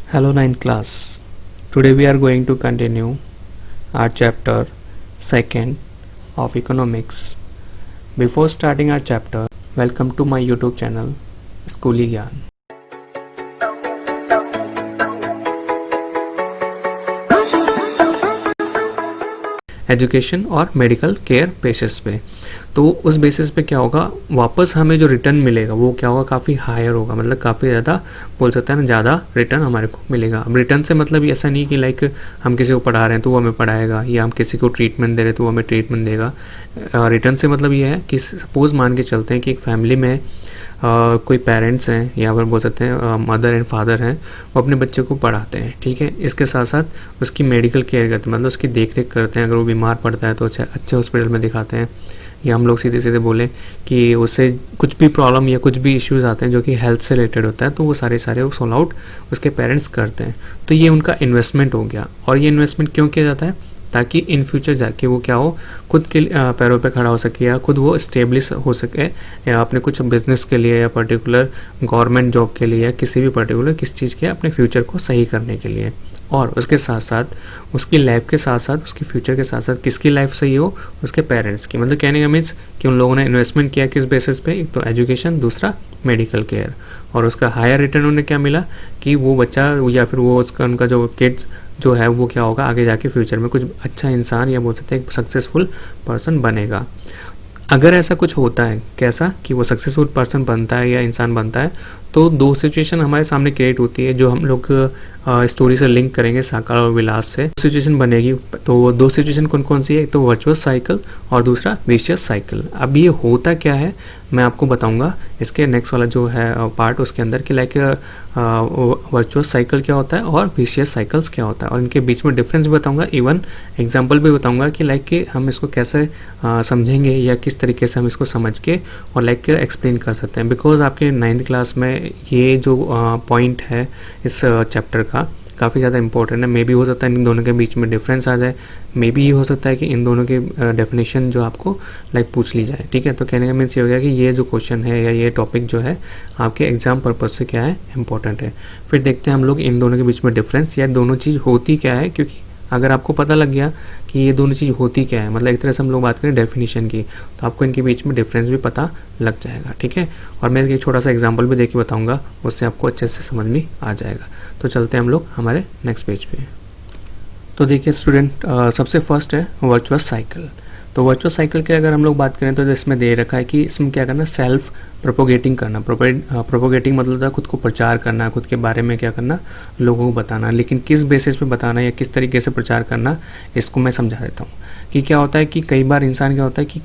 Hello ninth class. Today we are going to continue our chapter 2nd of economics. Before starting our chapter, welcome to my YouTube channel Schooly Gyan. Education और medical care basis पे, तो उस basis पे क्या होगा, वापस हमें जो रिटर्न मिलेगा वो क्या होगा, काफ़ी हायर होगा, मतलब काफ़ी ज़्यादा बोल सकते हैं ना, ज़्यादा रिटर्न हमारे को मिलेगा। अब रिटर्न से मतलब ऐसा नहीं कि लाइक हम किसी को पढ़ा रहे हैं तो वो हमें पढ़ाएगा, या हम किसी को ट्रीटमेंट दे रहे हैं तो वो हमें ट्रीटमेंट देगा। रिटर्न से मतलब ये है कि सपोज मान के चलते हैं कि एक फैमिली में कोई पेरेंट्स हैं या फिर बोल सकते हैं मदर एंड फादर हैं, वो अपने बच्चे को पढ़ाते हैं, ठीक है। इसके साथ साथ उसकी मेडिकल केयर करते हैं, मतलब उसकी देख रेख करते हैं। अगर वो बीमार पड़ता है तो अच्छे हॉस्पिटल में दिखाते हैं, या हम लोग सीधे सीधे बोले कि उससे कुछ भी प्रॉब्लम या कुछ भी इश्यूज़ आते हैं जो कि हेल्थ से रिलेटेड होता है, तो वो सारे वो सॉल्व आउट उसके पेरेंट्स करते हैं। तो ये उनका इन्वेस्टमेंट हो गया। और ये इन्वेस्टमेंट क्यों किया जाता है, ताकि इन फ्यूचर जाके वो क्या हो, खुद के पैरों पे खड़ा हो सके, या खुद वो स्टेब्लिश हो सके, या अपने कुछ बिजनेस के लिए, या पर्टिकुलर गवर्नमेंट जॉब के लिए, या किसी भी पर्टिकुलर किस चीज़ के अपने फ्यूचर को सही करने के लिए। और उसके साथ साथ उसकी लाइफ के साथ साथ उसकी फ्यूचर के साथ साथ किसकी लाइफ सही हो, उसके पेरेंट्स की। मतलब कहने का मीन्स कि उन लोगों ने इन्वेस्टमेंट किया किस बेसिस पे, एक तो एजुकेशन, दूसरा मेडिकल केयर। और उसका हायर रिटर्न उन्हें क्या मिला कि वो बच्चा या फिर वो उसका उनका जो किड्स जो है वो क्या होगा, आगे जाके फ्यूचर में कुछ अच्छा इंसान या बोल सकते हैं एक सक्सेसफुल पर्सन बनेगा। अगर ऐसा कुछ होता है, कैसा कि वो सक्सेसफुल पर्सन बनता है या इंसान बनता है, तो दो सिचुएशन हमारे सामने क्रिएट होती है जो हम लोग स्टोरी से लिंक करेंगे, साकार और विलास से सिचुएशन बनेगी। तो दो सिचुएशन कौन कौन सी है, एक तो वर्चुअस साइकिल और दूसरा विशियस साइकिल। अब ये होता क्या है मैं आपको बताऊंगा इसके नेक्स्ट वाला जो है पार्ट, उसके अंदर कि लाइक वर्चुअस साइकिल क्या होता है और विशियस साइकिल्स क्या होता है, और इनके बीच में डिफरेंस भी बताऊंगा, इवन एग्जाम्पल भी बताऊंगा कि लाइक कि हम इसको कैसे समझेंगे या किस तरीके से हम इसको समझ के और लाइक एक्सप्लेन कर सकते हैं। बिकॉज आपके 9th क्लास में ये जो पॉइंट है इस चैप्टर का काफ़ी ज़्यादा इंपॉर्टेंट है। मे बी हो सकता है इन दोनों के बीच में डिफरेंस आ जाए, मे बी ये हो सकता है कि इन दोनों के डेफिनेशन जो आपको लाइक पूछ ली जाए, ठीक है। तो कहने का मीन्स ये हो गया कि ये जो क्वेश्चन है या ये टॉपिक जो है आपके एग्जाम पर्पज से क्या है, इंपॉर्टेंट है। फिर देखते हैं हम लोग इन दोनों के बीच में डिफरेंस या दोनों चीज़ होती क्या है, क्योंकि अगर आपको पता लग गया कि ये दोनों चीज़ होती क्या है, मतलब एक तरह से हम लोग बात करें डेफिनेशन की, तो आपको इनके बीच में डिफरेंस भी पता लग जाएगा, ठीक है। और मैं एक छोटा सा एग्जांपल भी देके बताऊंगा, उससे आपको अच्छे से समझ में आ जाएगा। तो चलते हैं हम लोग हमारे नेक्स्ट पेज पे। तो देखिए स्टूडेंट, सबसे फर्स्ट है वर्चुअस साइकिल। तो वर्चुअस साइकिल की अगर हम लोग बात करें तो इसमें दे रखा है कि इसमें क्या करना, सेल्फ प्रोपोगेटिंग करना। प्रोपोगेटिंग मतलब था खुद को प्रचार करना, खुद के बारे में क्या करना, लोगों को बताना। लेकिन किस बेसिस पे बताना या किस तरीके से प्रचार करना, इसको मैं समझा देता हूँ। कि क्या होता है कि कई बार इंसान क्या होता है कि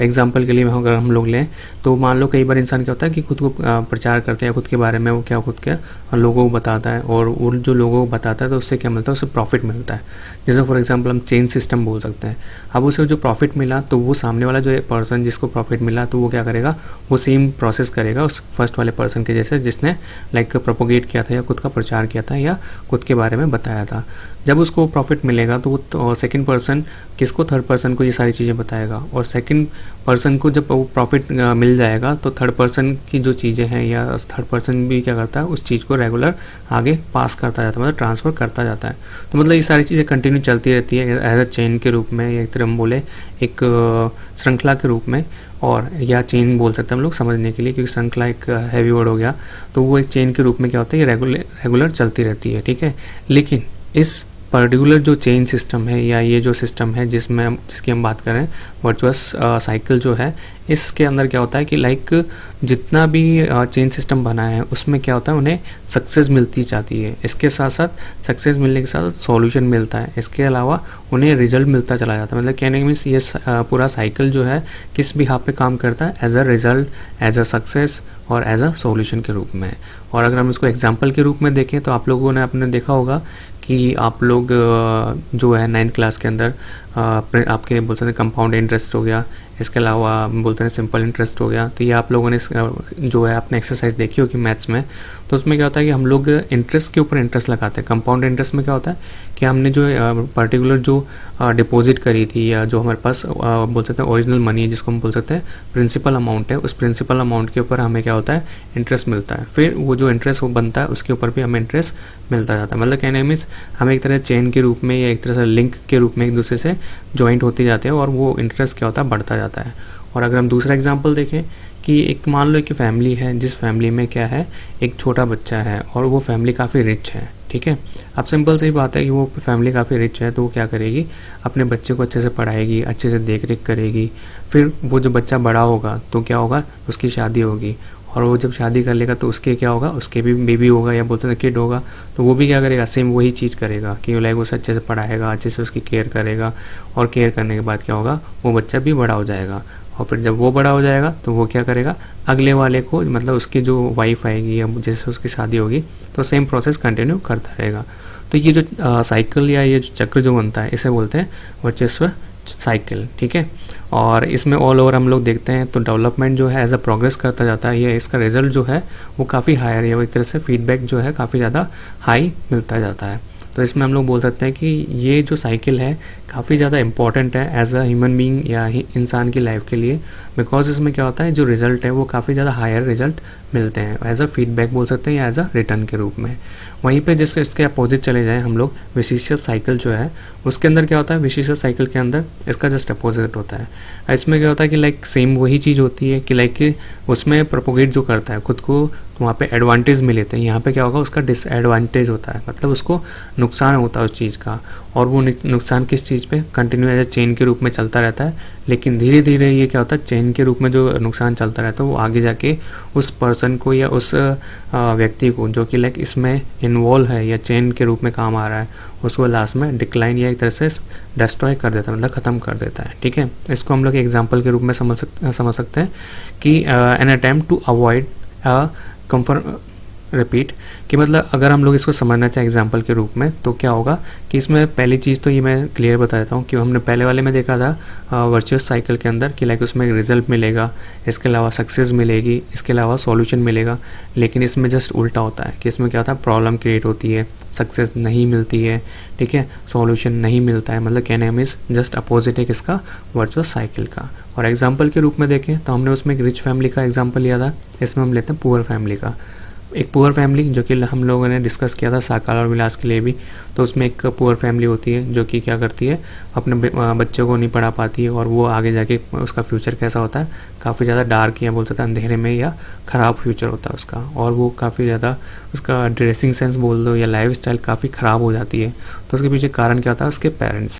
एग्जांपल के लिए अगर हम लोग लें तो मान लो कई बार इंसान क्या होता है कि खुद को प्रचार करते हैं, खुद के बारे में वो क्या खुद के लोगों को बताता है, और वो जो लोगों को बताता है तो उससे क्या मिलता है, उससे प्रॉफिट मिलता है। जैसे फॉर एग्जाम्पल हम चेन सिस्टम बोल सकते हैं। अब उसे जो प्रॉफिट मिला तो वो सामने वाला जो पर्सन जिसको प्रॉफिट मिला तो वो क्या करेगा, वो सेम प्रोसेस करेगा उस फर्स्ट वाले पर्सन के जैसे जिसने लाइक प्रोपोगेट किया था या खुद का प्रचार किया था या खुद के बारे में बताया था। जब उसको प्रॉफिट मिलेगा तो वो सेकंड पर्सन किसको, थर्ड पर्सन को ये सारी चीज़ें बताएगा। और सेकंड पर्सन को जब वो प्रॉफिट मिल जाएगा तो थर्ड पर्सन की जो चीज़ें हैं या थर्ड पर्सन भी क्या करता है, उस चीज़ को रेगुलर आगे पास करता जाता है, मतलब ट्रांसफ़र करता जाता है। तो मतलब ये सारी चीज़ें कंटिन्यू चलती रहती है एज अ चेन के रूप में, या एक तरह हम बोले एक श्रृंखला के रूप में, और या चेन बोल सकते हैं हम लोग समझने के लिए, क्योंकि श्रृंखला एक हैवी वर्ड हो गया। तो वो एक चेन के रूप में क्या होता है, ये रेगुलर चलती रहती है, ठीक है। लेकिन इस पर्टिकुलर जो चेन सिस्टम है या ये जो सिस्टम है जिसकी हम बात करें वर्चुअस साइकिल जो है, इसके अंदर क्या होता है कि लाइक जितना भी चेन सिस्टम बना है उसमें क्या होता है, उन्हें सक्सेस मिलती जाती है। इसके साथ साथ सक्सेस मिलने के साथ सॉल्यूशन मिलता है, इसके अलावा उन्हें रिजल्ट मिलता चला जाता है। मतलब कहने के मीन्स ये पूरा साइकिल जो है किस भी हाथ पे काम करता है, as a result, as a success और एज अ सॉल्यूशन के रूप में। और अगर हम इसको एग्जाम्पल के रूप में देखें तो आप लोगों ने आपने देखा होगा कि आप लोग जो है 9th क्लास के अंदर आपके बोल सकते हैं कंपाउंड इंटरेस्ट हो गया, इसके अलावा बोलते हैं सिंपल इंटरेस्ट हो गया। तो ये आप लोगों ने जो है आपने एक्सरसाइज देखी होगी मैथ्स में, तो उसमें क्या होता है कि हम लोग इंटरेस्ट के ऊपर इंटरेस्ट लगाते हैं। कंपाउंड इंटरेस्ट में क्या होता है कि हमने जो पर्टिकुलर जो डिपॉजिट करी थी या जो हमारे पास बोल सकते हैं ओरिजिनल मनी है, जिसको हम बोल सकते हैं प्रिंसिपल अमाउंट है, उस प्रिंसिपल अमाउंट के ऊपर हमें क्या होता है इंटरेस्ट मिलता है। फिर वो जो इंटरेस्ट वो बनता है उसके ऊपर भी हमें इंटरेस्ट मिलता जाता है। मतलब कहने मीन्स हम एक तरह चेन के रूप में या एक तरह से लिंक के रूप में एक दूसरे से ज्वाइंट होते जाते हैं और वो इंटरेस्ट क्या होता है बढ़ता जाता है। और अगर हम दूसरा एग्जांपल देखें कि एक मान लो कि फैमिली है, जिस फैमिली में क्या है एक छोटा बच्चा है और वो फैमिली काफ़ी रिच है, ठीक है। अब सिंपल सी बात है कि वो फैमिली काफ़ी रिच है, तो वो क्या करेगी अपने बच्चे को अच्छे से पढ़ाएगी, अच्छे से देख रेख करेगी। फिर वो जो बच्चा बड़ा होगा तो क्या होगा उसकी शादी होगी, और वो जब शादी कर लेगा तो उसके क्या होगा उसके भी बेबी होगा या बोलते हैं किड होगा, तो वो भी क्या करेगा सेम वही चीज़ करेगा कि लाइक उसे अच्छे से पढ़ाएगा, अच्छे से उसकी केयर करेगा, और केयर करने के बाद क्या होगा वो बच्चा भी बड़ा हो जाएगा। और फिर जब वो बड़ा हो जाएगा तो वो क्या करेगा अगले वाले को, मतलब उसकी जो वाइफ आएगी या जैसे उसकी शादी होगी तो सेम प्रोसेस कंटिन्यू करता रहेगा। तो ये जो साइकिल या ये जो चक्र जो बनता है इसे बोलते हैं वर्चस्व साइकिल, ठीक है। और इसमें ऑल ओवर हम लोग देखते हैं तो डेवलपमेंट जो है एज अ प्रोग्रेस करता जाता है, ये इसका रिजल्ट जो है वो काफ़ी हायर है, वो एक तरह से फीडबैक जो है काफ़ी ज़्यादा हाई मिलता जाता है। तो इसमें हम लोग बोल सकते हैं कि ये जो साइकिल है काफ़ी ज़्यादा इंपॉर्टेंट है एज अ ह्यूमन बीइंग या इंसान की लाइफ के लिए, बिकॉज इसमें क्या होता है जो रिजल्ट है वो काफ़ी ज़्यादा हायर रिजल्ट मिलते हैं एज अ फीडबैक बोल सकते हैं या एज अ रिटर्न के रूप में। वहीं पे जिससे इसके अपोजिट चले जाएं हम लोग विशिष्ट साइकिल जो है उसके अंदर क्या होता है, विशिष्ट साइकिल के अंदर इसका जस्ट अपोजिट होता है। इसमें क्या होता है कि लाइक सेम वही चीज़ होती है कि लाइक उसमें प्रोपोगेट जो करता है खुद को तो वहाँ पे एडवांटेज मिले थे, यहाँ पे क्या होगा उसका डिसएडवांटेज होता है, मतलब उसको नुकसान होता है उस चीज़ का। और वो नुकसान किस चीज़ पे कंटिन्यू एज ए चेन के रूप में चलता रहता है, लेकिन धीरे धीरे ये क्या होता है चेन के रूप में जो नुकसान चलता रहता है वो आगे जाके उस पर्सन को या उस व्यक्ति को जो कि लाइक इसमें इन्वॉल्व है या चेन के रूप में काम आ रहा है उसको लास्ट में डिक्लाइन या एक तरह से डिस्ट्रॉय कर देता है, मतलब ख़त्म कर देता है, ठीक है। इसको हम लोग एग्जाम्पल के रूप में समझ सकते हैं कि an attempt to avoid repeat, कि मतलब अगर हम लोग इसको समझना चाहें एग्जाम्पल के रूप में तो क्या होगा कि इसमें पहली चीज़ तो ये मैं क्लियर बता देता हूँ कि हमने पहले वाले में देखा था वर्चुअस साइकिल के अंदर कि लाइक उसमें रिजल्ट मिलेगा, इसके अलावा सक्सेस मिलेगी, इसके अलावा सॉल्यूशन मिलेगा। लेकिन इसमें जस्ट उल्टा होता है कि इसमें क्या होता है प्रॉब्लम क्रिएट होती है, सक्सेस नहीं मिलती है, ठीक है, सॉल्यूशन नहीं मिलता है। मतलब कहने में जस्ट अपोजिट है किसका वर्चुअस साइकिल का। और एग्जाम्पल के रूप में देखें तो हमने उसमें एक रिच फैमिली का एग्जाम्पल लिया था, इसमें हम लेते हैं पुअर फैमिली का। एक पुअर फैमिली जो कि हम लोगों ने डिस्कस किया था साकार और विलास के लिए भी, तो उसमें एक पुअर फैमिली होती है जो कि क्या करती है अपने बच्चों को नहीं पढ़ा पाती है और वो आगे जाके उसका फ्यूचर कैसा होता है काफ़ी ज़्यादा डार्क या बोल सकते हैं अंधेरे में या ख़राब फ्यूचर होता है उसका, और वो काफ़ी ज़्यादा उसका ड्रेसिंग सेंस बोल दो या लाइफ स्टाइल काफ़ी ख़राब हो जाती है। तो उसके पीछे कारण क्या होता है उसके पेरेंट्स।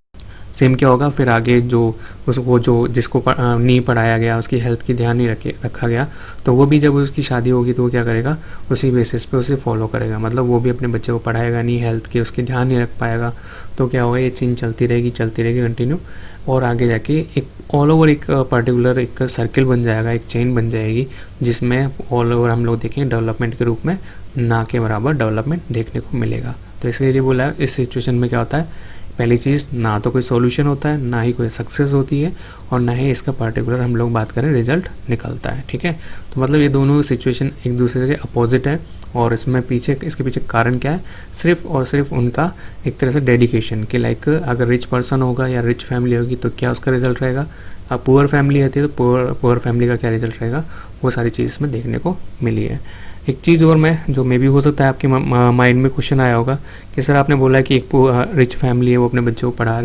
सेम क्या होगा फिर आगे जो उसको जो जिसको नहीं पढ़ाया गया उसकी हेल्थ की ध्यान नहीं रखा गया तो वो भी जब उसकी शादी होगी तो वो क्या करेगा उसी बेसिस पे उसे फॉलो करेगा, मतलब वो भी अपने बच्चे को पढ़ाएगा नहीं, हेल्थ की उसकी ध्यान नहीं रख पाएगा। तो क्या होगा ये चेंज चलती रहेगी कंटिन्यू, और आगे जाके एक ऑल ओवर एक पर्टिकुलर एक सर्किल बन जाएगा, एक चेन बन जाएगी जिसमें ऑल ओवर हम लोग देखें डेवलपमेंट के रूप में ना के बराबर डेवलपमेंट देखने को मिलेगा। तो इसलिए बोला इस सिचुएशन में क्या होता है, पहली चीज़ ना तो कोई सॉल्यूशन होता है, ना ही कोई सक्सेस होती है, और ना ही इसका पर्टिकुलर हम लोग बात करें रिजल्ट निकलता है, ठीक है। तो मतलब ये दोनों सिचुएशन एक दूसरे के अपोजिट है, और इसमें इसके पीछे कारण क्या है, सिर्फ और सिर्फ उनका एक तरह से डेडिकेशन कि लाइक अगर रिच पर्सन होगा या रिच फैमिली होगी तो क्या उसका रिजल्ट रहेगा, अब पुअर फैमिली रहती है तो पुअर फैमिली का क्या रिजल्ट रहेगा, वो सारी चीज़ इसमें देखने को मिली है। एक चीज़ और मैं जो मे भी हो सकता है आपके माइंड में क्वेश्चन आया होगा कि सर आपने बोला कि एक रिच फैमिली है वो अपने बच्चों को पढ़ा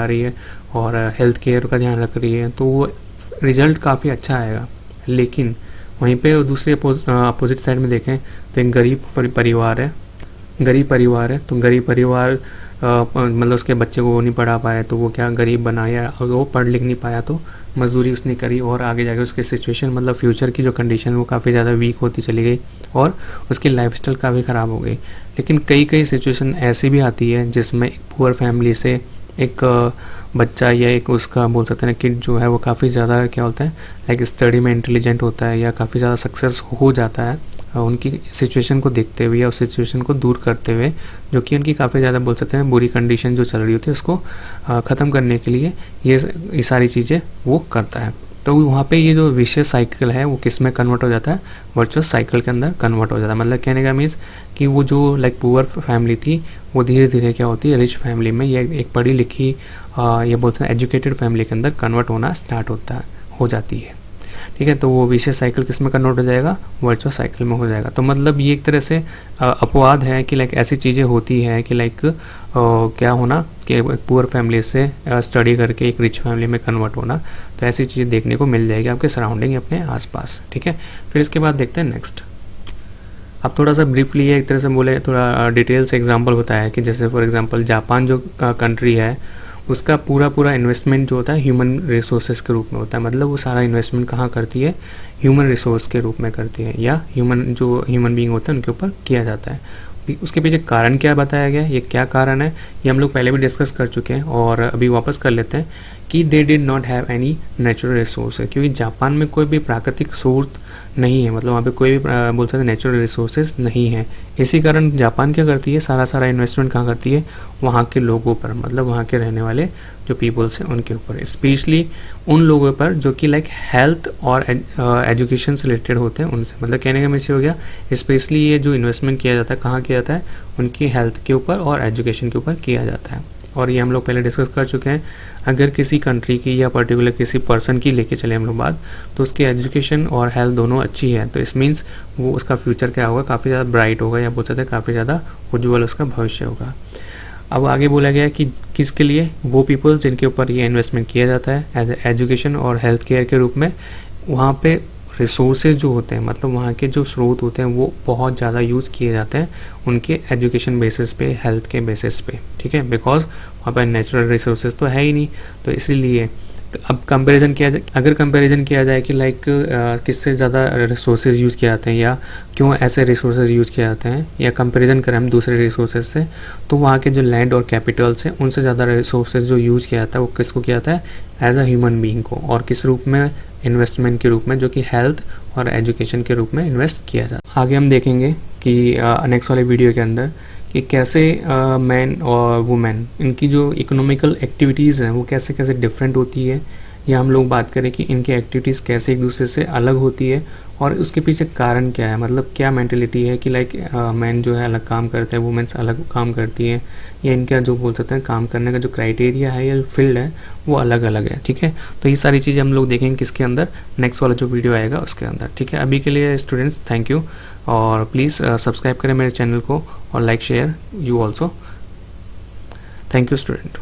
रही है और हेल्थ केयर का ध्यान रख रही है तो वो रिजल्ट काफ़ी अच्छा आएगा, लेकिन वहीं पे दूसरे अपोजिट साइड में देखें तो एक गरीब परिवार है तो गरीब परिवार मतलब उसके बच्चे को वो नहीं पढ़ा पाया तो वो क्या गरीब बनाया, अगर वो पढ़ लिख नहीं पाया तो मजदूरी उसने करी और आगे जाके उसकी सिचुएशन मतलब फ्यूचर की जो कंडीशन वो काफ़ी ज़्यादा वीक होती चली गई और उसकी लाइफस्टाइल काफ़ी ख़राब हो गई। लेकिन कई सिचुएशन ऐसी भी आती है जिसमें एक पुअर फैमिली से एक बच्चा या एक उसका बोल सकते हैं किड जो है वो काफ़ी ज़्यादा क्या होता है लाइक स्टडी में इंटेलिजेंट होता है या काफ़ी ज़्यादा सक्सेस हो जाता है उनकी सिचुएशन को देखते हुए या उस सिचुएशन को दूर करते हुए, जो कि उनकी काफ़ी ज़्यादा बोल सकते हैं बुरी कंडीशन जो चल रही होती है उसको ख़त्म करने के लिए ये सारी चीज़ें वो करता है। तो वहाँ पे ये जो विशियस साइकिल है वो किस में कन्वर्ट हो जाता है, वर्चुअस साइकिल के अंदर कन्वर्ट हो जाता है। मतलब कहने का मीन्स कि वो जो लाइक पुअर फैमिली थी वो धीरे धीरे क्या होती है, रिच फैमिली में या एक पढ़ी लिखी ये बोलते हैं एजुकेटेड फैमिली के अंदर कन्वर्ट होना स्टार्ट हो जाती है। ठीक है, तो वो विशियस साइकिल किस में कन्वर्ट हो जाएगा, वर्चुअस साइकिल में हो जाएगा। तो मतलब ये एक तरह से अपवाद है कि लाइक ऐसी चीज़ें होती है कि लाइक क्या होना कि पुअर फैमिली से स्टडी करके एक रिच फैमिली में कन्वर्ट होना, तो ऐसी चीज़ें देखने को मिल जाएगी आपके सराउंडिंग अपने आसपास। ठीक है, फिर इसके बाद देखते हैं नेक्स्ट। अब थोड़ा सा ब्रीफली एक तरह से बोले, थोड़ा डिटेल से एग्जांपल होता है कि जैसे फॉर एग्जांपल जापान जो कंट्री है उसका पूरा इन्वेस्टमेंट जो होता है ह्यूमन रिसोर्सेज के रूप में होता है। मतलब वो सारा इन्वेस्टमेंट कहाँ करती है, ह्यूमन रिसोर्स के रूप में करती है, या ह्यूमन बीइंग होते हैं उनके ऊपर किया जाता है। उसके पीछे कारण क्या बताया गया, ये क्या कारण है ये हम लोग पहले भी डिस्कस कर चुके हैं और अभी वापस कर लेते हैं कि they did not have any natural resource, क्योंकि जापान में कोई भी प्राकृतिक स्रोत नहीं है, मतलब वहाँ पे कोई भी बोल सकते हैं नेचुरल रिसोर्सेज नहीं है। इसी कारण जापान क्या करती है, सारा इन्वेस्टमेंट कहाँ करती है, वहाँ के लोगों पर, मतलब वहाँ के रहने वाले जो पीपल्स हैं उनके ऊपर, स्पेशली उन लोगों पर जो कि लाइक हेल्थ और एजुकेशन से रिलेटेड होते हैं उनसे। मतलब कहने का मिस हो गया, स्पेशली ये जो इन्वेस्टमेंट किया जाता है कहाँ किया जाता है, उनकी हेल्थ के ऊपर और एजुकेशन के ऊपर किया जाता है। और ये हम लोग पहले डिस्कस कर चुके हैं, अगर किसी कंट्री की या पर्टिकुलर किसी पर्सन की लेके चले हम लोग बात, तो उसकी एजुकेशन और हेल्थ दोनों अच्छी है तो इस मीन्स वो उसका फ्यूचर क्या होगा, काफ़ी ज़्यादा ब्राइट होगा, या बोल सकते हैं काफ़ी ज़्यादा उज्ज्वल उसका भविष्य होगा। अब आगे बोला गया कि किसके लिए, वो पीपल जिनके ऊपर ये इन्वेस्टमेंट किया जाता है एज एजुकेशन और हेल्थ केयर के रूप में, वहाँ पे रिसोर्सेज जो होते हैं, मतलब वहाँ के जो स्रोत होते हैं वो बहुत ज़्यादा यूज़ किए जाते हैं उनके एजुकेशन बेसिस पे, हेल्थ के बेसिस पे। ठीक है, बिकॉज वहाँ पर नेचुरल रिसोर्सेज तो है ही नहीं, तो इसीलिए अब कंपैरिजन किया जाए, अगर कंपैरिजन किया जाए कि लाइक किससे ज़्यादा रिसोर्सेज यूज़ किए जाते हैं या क्यों ऐसे रिसोर्सेज यूज़ किए जाते हैं, या कंपैरिजन करें हम दूसरे रिसोर्सेज से, तो वहाँ के जो लैंड और कैपिटल्स हैं उनसे ज़्यादा रिसोर्सेज जो यूज़ किया जाता है वो किसको किया जाता है, एज अ ह्यूमन बीइंग को, और किस रूप में, इन्वेस्टमेंट के रूप में, जो कि हेल्थ और एजुकेशन के रूप में इन्वेस्ट किया जाता है। आगे हम देखेंगे कि नेक्स्ट वाले वीडियो के अंदर कि कैसे मैन और वुमेन इनकी जो इकोनॉमिकल एक्टिविटीज़ हैं वो कैसे कैसे डिफरेंट होती है, या हम लोग बात करें कि इनकी एक्टिविटीज़ कैसे एक दूसरे से अलग होती है और उसके पीछे कारण क्या है, मतलब क्या मेंटेलिटी है कि लाइक मैन जो है अलग काम करते हैं, वुमेन्स अलग काम करती हैं, या इनका जो बोल सकते हैं काम करने का जो क्राइटेरिया है या फील्ड है वो अलग अलग है। ठीक है, तो ये सारी चीज़ें हम लोग देखेंगे किसके अंदर, नेक्स्ट वाला जो वीडियो आएगा उसके अंदर। ठीक है, अभी के लिए स्टूडेंट्स थैंक यू, और प्लीज़ सब्सक्राइब करें मेरे चैनल को और like share you also. Thank you student.